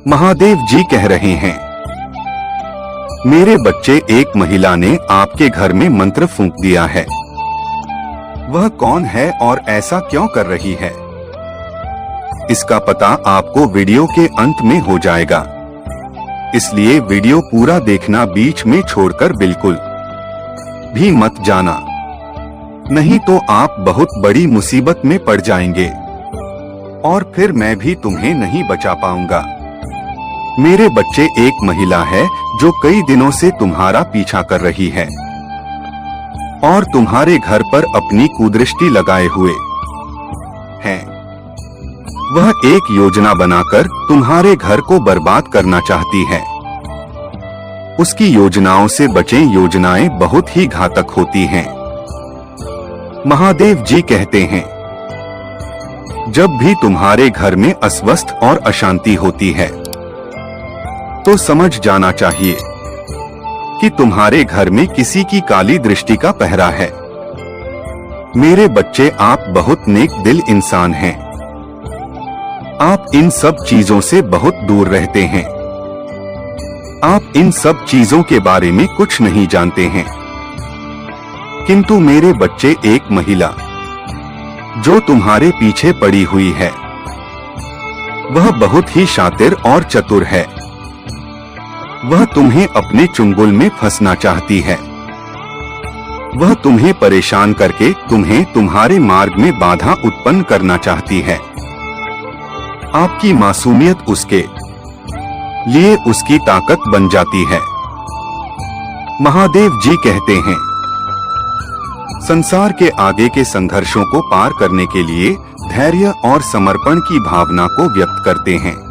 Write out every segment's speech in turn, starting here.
महादेव जी कह रहे हैं, मेरे बच्चे, एक महिला ने आपके घर में मंत्र फूंक दिया है। वह कौन है और ऐसा क्यों कर रही है, इसका पता आपको वीडियो के अंत में हो जाएगा, इसलिए वीडियो पूरा देखना, बीच में छोड़कर बिल्कुल भी मत जाना, नहीं तो आप बहुत बड़ी मुसीबत में पड़ जाएंगे और फिर मैं भी तुम्हें नहीं बचा पाऊंगा। मेरे बच्चे, एक महिला है जो कई दिनों से तुम्हारा पीछा कर रही है और तुम्हारे घर पर अपनी कुदृष्टि लगाए हुए है। वह एक योजना बनाकर तुम्हारे घर को बर्बाद करना चाहती है। उसकी योजनाओं से बचें, योजनाएं बहुत ही घातक होती हैं। महादेव जी कहते हैं, जब भी तुम्हारे घर में अस्वस्थ और अशांति होती है तो समझ जाना चाहिए कि तुम्हारे घर में किसी की काली दृष्टि का पहरा है। मेरे बच्चे, आप बहुत नेक दिल इंसान हैं। आप इन सब चीजों से बहुत दूर रहते हैं। आप इन सब चीजों के बारे में कुछ नहीं जानते हैं। किंतु मेरे बच्चे, एक महिला जो तुम्हारे पीछे पड़ी हुई है, वह बहुत ही शातिर और चतुर है। वह तुम्हें अपने चुंगल में फंसना चाहती है। वह तुम्हें परेशान करके तुम्हें तुम्हारे मार्ग में बाधा उत्पन्न करना चाहती है। आपकी मासूमियत उसके लिए उसकी ताकत बन जाती है। महादेव जी कहते हैं, संसार के आगे के संघर्षों को पार करने के लिए धैर्य और समर्पण की भावना को व्यक्त करते हैं।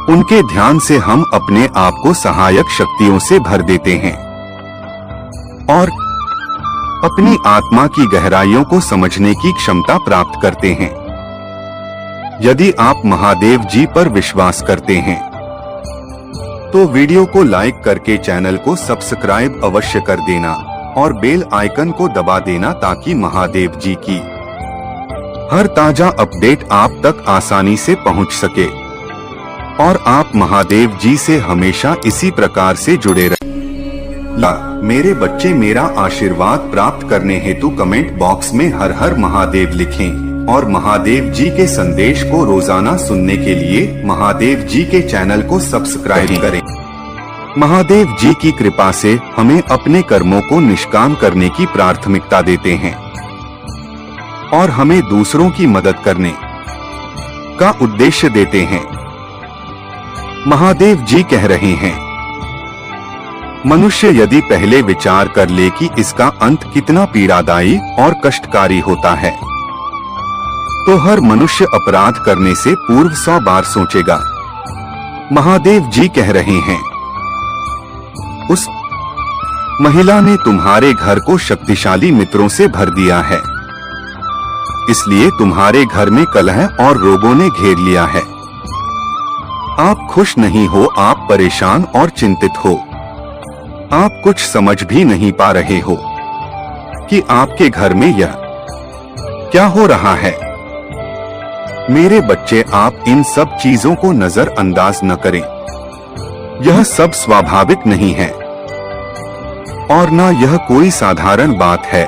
उनके ध्यान से हम अपने आप को सहायक शक्तियों से भर देते हैं और अपनी आत्मा की गहराइयों को समझने की क्षमता प्राप्त करते हैं। यदि आप महादेव जी पर विश्वास करते हैं तो वीडियो को लाइक करके चैनल को सब्सक्राइब अवश्य कर देना और बेल आइकन को दबा देना, ताकि महादेव जी की हर ताजा अपडेट आप तक आसानी से पहुंच सके और आप महादेव जी से हमेशा इसी प्रकार से जुड़े रहें। मेरे बच्चे, मेरा आशीर्वाद प्राप्त करने हेतु कमेंट बॉक्स में हर हर महादेव लिखें और महादेव जी के संदेश को रोजाना सुनने के लिए महादेव जी के चैनल को सब्सक्राइब करें। महादेव जी की कृपा से हमें अपने कर्मों को निष्काम करने की प्राथमिकता देते हैं और हमें दूसरों की मदद करने का उद्देश्य देते हैं। महादेव जी कह रहे हैं, मनुष्य यदि पहले विचार कर ले कि इसका अंत कितना पीड़ादायी और कष्टकारी होता है, तो हर मनुष्य अपराध करने से पूर्व 100 बार सोचेगा। महादेव जी कह रहे हैं, उस महिला ने तुम्हारे घर को शक्तिशाली मित्रों से भर दिया है, इसलिए तुम्हारे घर में कलह और रोगों ने घेर लिया है। आप खुश नहीं हो, आप परेशान और चिंतित हो। आप कुछ समझ भी नहीं पा रहे हो कि आपके घर में यह क्या हो रहा है। मेरे बच्चे, आप इन सब चीजों को नजरअंदाज न करें। यह सब स्वाभाविक नहीं है और न यह कोई साधारण बात है।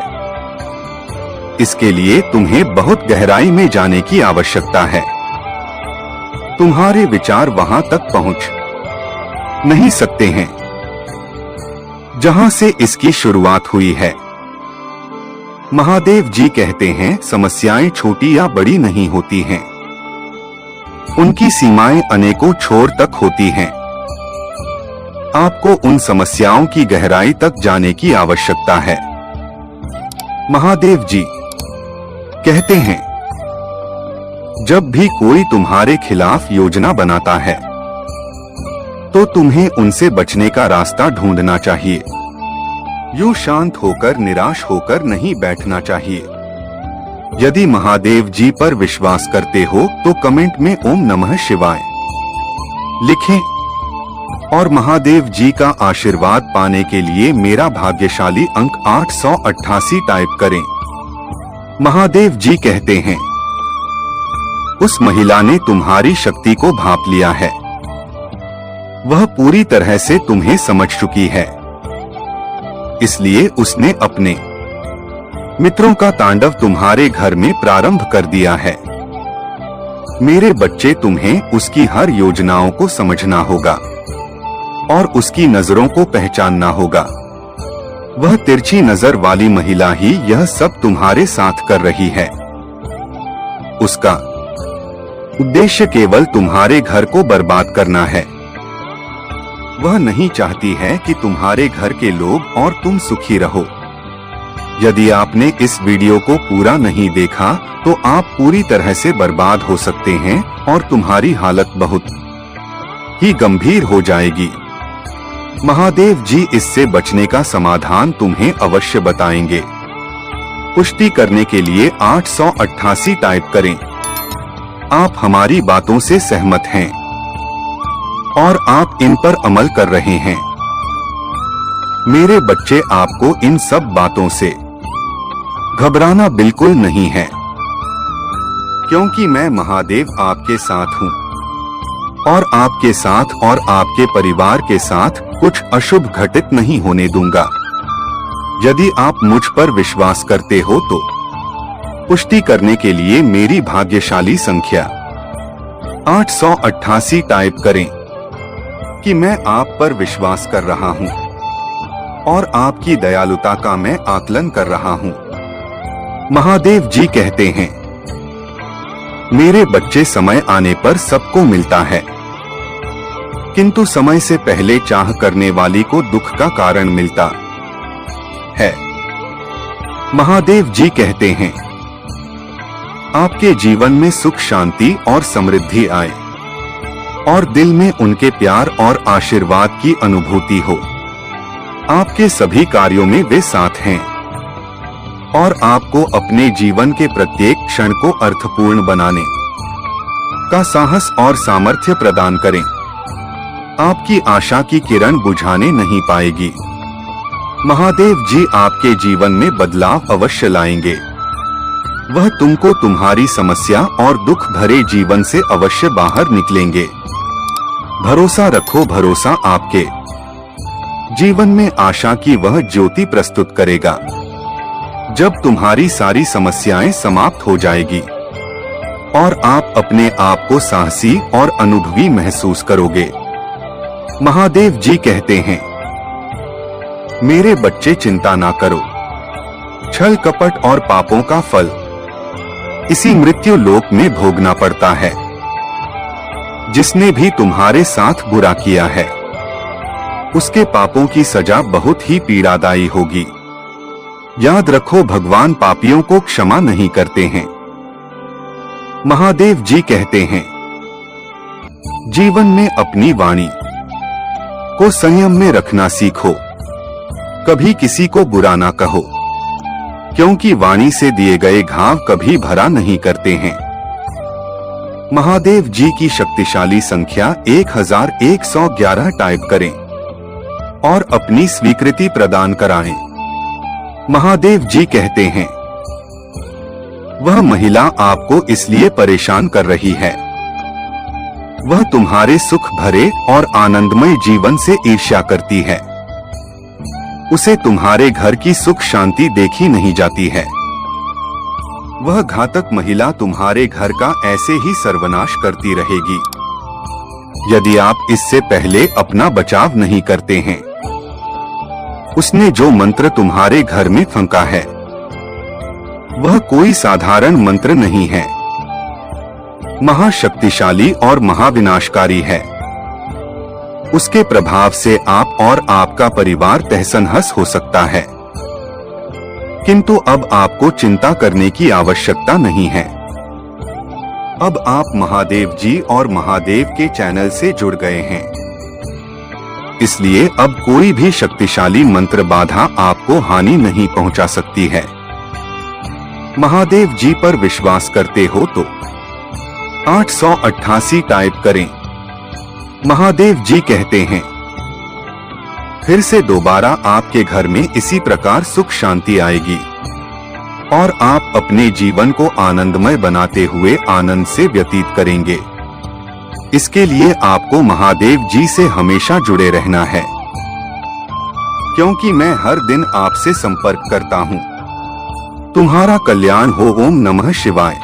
इसके लिए तुम्हें बहुत गहराई में जाने की आवश्यकता है। तुम्हारे विचार वहां तक पहुंच नहीं सकते हैं जहां से इसकी शुरुआत हुई है। महादेव जी कहते हैं, समस्याएं छोटी या बड़ी नहीं होती हैं, उनकी सीमाएं अनेकों छोर तक होती हैं। आपको उन समस्याओं की गहराई तक जाने की आवश्यकता है। महादेव जी कहते हैं, जब भी कोई तुम्हारे खिलाफ योजना बनाता है तो तुम्हें उनसे बचने का रास्ता ढूंढना चाहिए। यूं शांत होकर, निराश होकर नहीं बैठना चाहिए। यदि महादेव जी पर विश्वास करते हो तो कमेंट में ओम नमः शिवाय लिखें और महादेव जी का आशीर्वाद पाने के लिए मेरा भाग्यशाली अंक 888 टाइप करें। महादेव जी कहते हैं, उस महिला ने तुम्हारी शक्ति को भांप लिया है। वह पूरी तरह से तुम्हें समझ चुकी है, इसलिए उसने अपने मित्रों का तांडव तुम्हारे घर में प्रारंभ कर दिया है। मेरे बच्चे, तुम्हें उसकी हर योजनाओं को समझना होगा और उसकी नजरों को पहचानना होगा। वह तिरछी नजर वाली महिला ही यह सब तुम्हारे साथ कर रही है। उसका उद्देश्य केवल तुम्हारे घर को बर्बाद करना है। वह नहीं चाहती है कि तुम्हारे घर के लोग और तुम सुखी रहो। यदि आपने इस वीडियो को पूरा नहीं देखा तो आप पूरी तरह से बर्बाद हो सकते हैं और तुम्हारी हालत बहुत ही गंभीर हो जाएगी। महादेव जी इससे बचने का समाधान तुम्हें अवश्य बताएंगे। पुष्टि करने के लिए 888 टाइप करें। आप हमारी बातों से सहमत हैं और आप इन पर अमल कर रहे हैं। मेरे बच्चे, आपको इन सब बातों से घबराना बिल्कुल नहीं है, क्योंकि मैं महादेव आपके साथ हूँ और आपके साथ और आपके परिवार के साथ कुछ अशुभ घटित नहीं होने दूंगा। यदि आप मुझ पर विश्वास करते हो तो पुष्टि करने के लिए मेरी भाग्यशाली संख्या 888 टाइप करें कि मैं आप पर विश्वास कर रहा हूँ और आपकी दयालुता का मैं आकलन कर रहा हूँ। महादेव जी कहते हैं, मेरे बच्चे, समय आने पर सबको मिलता है, किंतु समय से पहले चाह करने वाली को दुख का कारण मिलता है। महादेव जी कहते हैं, आपके जीवन में सुख, शांति और समृद्धि आए और दिल में उनके प्यार और आशीर्वाद की अनुभूति हो। आपके सभी कार्यों में वे साथ हैं और आपको अपने जीवन के प्रत्येक क्षण को अर्थपूर्ण बनाने का साहस और सामर्थ्य प्रदान करें। आपकी आशा की किरण बुझाने नहीं पाएगी। महादेव जी आपके जीवन में बदलाव अवश्य लाएंगे। वह तुमको तुम्हारी समस्या और दुख भरे जीवन से अवश्य बाहर निकलेंगे। भरोसा रखो, भरोसा आपके जीवन में आशा की वह ज्योति प्रस्तुत करेगा जब तुम्हारी सारी समस्याएं समाप्त हो जाएगी और आप अपने आप को साहसी और अनुभवी महसूस करोगे। महादेव जी कहते हैं, मेरे बच्चे, चिंता ना करो। छल, कपट और पापों का फल इसी मृत्यु लोक में भोगना पड़ता है। जिसने भी तुम्हारे साथ बुरा किया है उसके पापों की सजा बहुत ही पीड़ादायी होगी। याद रखो, भगवान पापियों को क्षमा नहीं करते हैं। महादेव जी कहते हैं, जीवन में अपनी वाणी को संयम में रखना सीखो। कभी किसी को बुरा ना कहो, क्योंकि वाणी से दिए गए घाव कभी भरा नहीं करते हैं। महादेव जी की शक्तिशाली संख्या 1111 टाइप करें और अपनी स्वीकृति प्रदान कराएं। महादेव जी कहते हैं, वह महिला आपको इसलिए परेशान कर रही है, वह तुम्हारे सुख भरे और आनंदमय जीवन से ईर्ष्या करती है। उसे तुम्हारे घर की सुख शांति देखी नहीं जाती है। वह घातक महिला तुम्हारे घर का ऐसे ही सर्वनाश करती रहेगी यदि आप इससे पहले अपना बचाव नहीं करते हैं। उसने जो मंत्र तुम्हारे घर में फंका है वह कोई साधारण मंत्र नहीं है, महाशक्तिशाली और महाविनाशकारी है। उसके प्रभाव से आप और आपका परिवार तहस-नहस हो सकता है, किंतु अब आपको चिंता करने की आवश्यकता नहीं है। अब आप महादेव जी और महादेव के चैनल से जुड़ गए हैं, इसलिए अब कोई भी शक्तिशाली मंत्र बाधा आपको हानि नहीं पहुंचा सकती है। महादेव जी पर विश्वास करते हो तो 888 टाइप करें। महादेव जी कहते हैं, फिर से दोबारा आपके घर में इसी प्रकार सुख शांति आएगी और आप अपने जीवन को आनंदमय बनाते हुए आनंद से व्यतीत करेंगे। इसके लिए आपको महादेव जी से हमेशा जुड़े रहना है, क्योंकि मैं हर दिन आपसे संपर्क करता हूँ। तुम्हारा कल्याण हो। ओम नमः शिवाय।